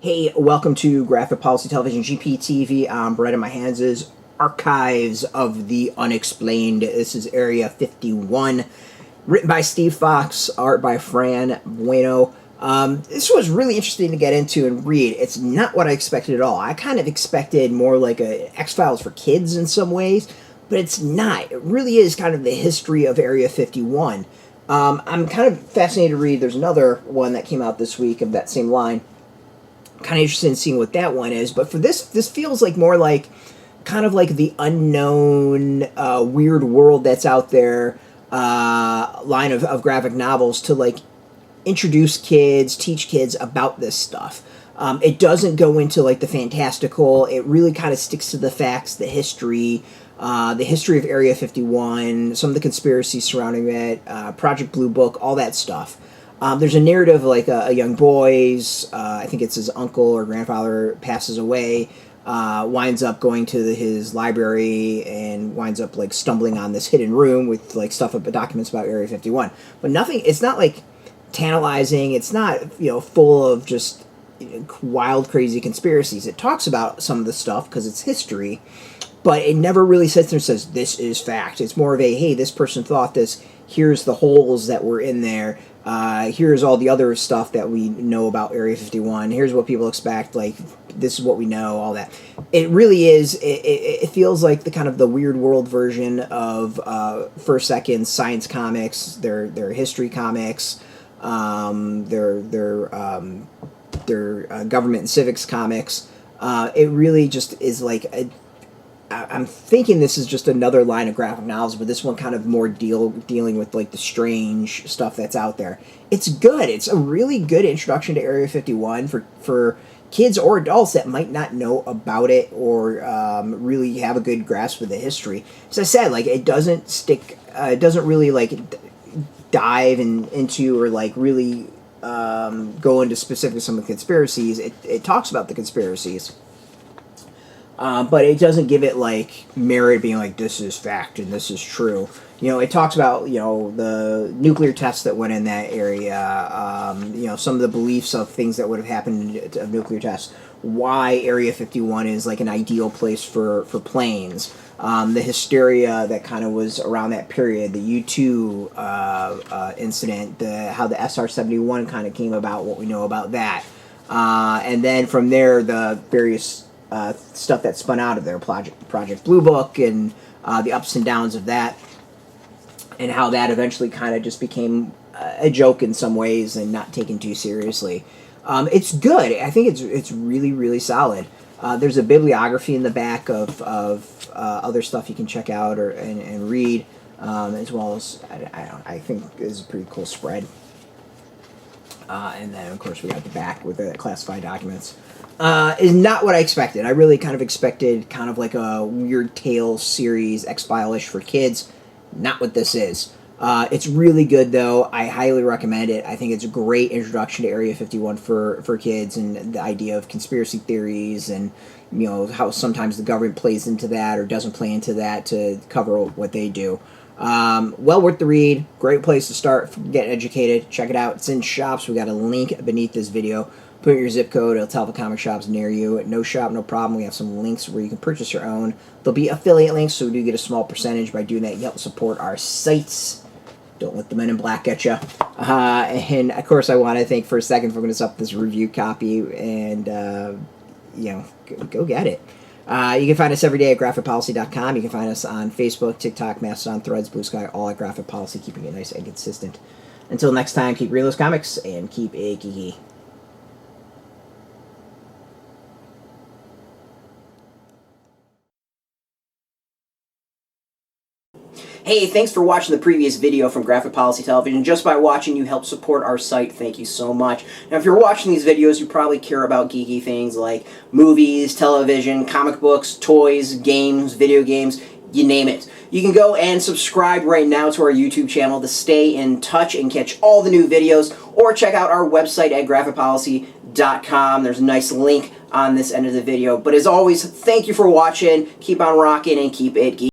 Hey, welcome to Graphic Policy Television GPTV. Right in my hands is Archives of the Unexplained. This is Area 51, written by Steve Foxe, art by Fran Bueno. This was really interesting to get into and read. It's not what I expected at all. I kind of expected more like a X-Files for kids in some ways, but it's not. It really is kind of the history of Area 51. I'm kind of fascinated to read. There's another one that came out this week of that same line. Kind of interested in seeing what that one is, but for this feels like more like kind of like the unknown weird world that's out there line of graphic novels to like introduce kids, teach kids about this stuff. It doesn't go into like the fantastical. It really kind of sticks to the facts, the history of Area 51, some of the conspiracies surrounding it, Project Blue Book, all that stuff. There's a narrative like a young boy's, I think it's his uncle or grandfather passes away, winds up going to his library and winds up like stumbling on this hidden room with like stuff about documents about Area 51. But nothing, it's not like tantalizing, it's not, full of just wild, crazy conspiracies. It talks about some of the stuff because it's history, but it never really sits there and says, this is fact. It's more of a, hey, this person thought this, here's the holes that were in there, here's all the other stuff that we know about Area 51, here's what people expect, like, this is what we know, all that. It really is, it feels like the kind of the weird world version of First Second science comics, their history comics, their government and civics comics. It really just is like I'm thinking this is just another line of graphic novels, but this one kind of more dealing with like the strange stuff that's out there. It's good. It's a really good introduction to Area 51 for kids or adults that might not know about it or really have a good grasp of the history. As I said, like it doesn't stick. It doesn't really like dive into or like really go into specifics some of the conspiracies. It talks about the conspiracies. But it doesn't give it, like, merit being like, this is fact and this is true. It talks about, the nuclear tests that went in that area, some of the beliefs of things that would have happened of nuclear tests, why Area 51 is, like, an ideal place for planes, the hysteria that kind of was around that period, the U-2 incident, how the SR-71 kind of came about, what we know about that. And then from there, the various stuff that spun out of there, Project Blue Book, and the ups and downs of that, and how that eventually kind of just became a joke in some ways and not taken too seriously. It's good. I think it's really, really solid. There's a bibliography in the back of other stuff you can check out and read, as well as I think is a pretty cool spread. And then, of course, we got the back with the classified documents. Is not what I expected. I really kind of expected kind of like a Weird Tales series, X-File-ish for kids. Not what this is. It's really good, though. I highly recommend it. I think it's a great introduction to Area 51 for kids and the idea of conspiracy theories and, how sometimes the government plays into that or doesn't play into that to cover what they do. Well worth the read. Great place to start. Get educated. Check it out. It's in shops. We got a link beneath this video. Put your zip code. It'll tell the comic shops near you. No shop, no problem. We have some links where you can purchase your own. There'll be affiliate links, so we do get a small percentage. By doing that, you help support our sites. Don't let the men in black get you. And, of course, I want to thank First Second for giving us up this review copy. And, go get it. You can find us every day at graphicpolicy.com. You can find us on Facebook, TikTok, Mastodon, Threads, Blue Sky, all at Graphic Policy, keeping it nice and consistent. Until next time, keep real as comics and keep it geeky. Hey, thanks for watching the previous video from Graphic Policy Television. Just by watching, you help support our site. Thank you so much. Now, if you're watching these videos, you probably care about geeky things like movies, television, comic books, toys, games, video games, you name it. You can go and subscribe right now to our YouTube channel to stay in touch and catch all the new videos, or check out our website at graphicpolicy.com. There's a nice link on this end of the video. But as always, thank you for watching. Keep on rocking and keep it geeky.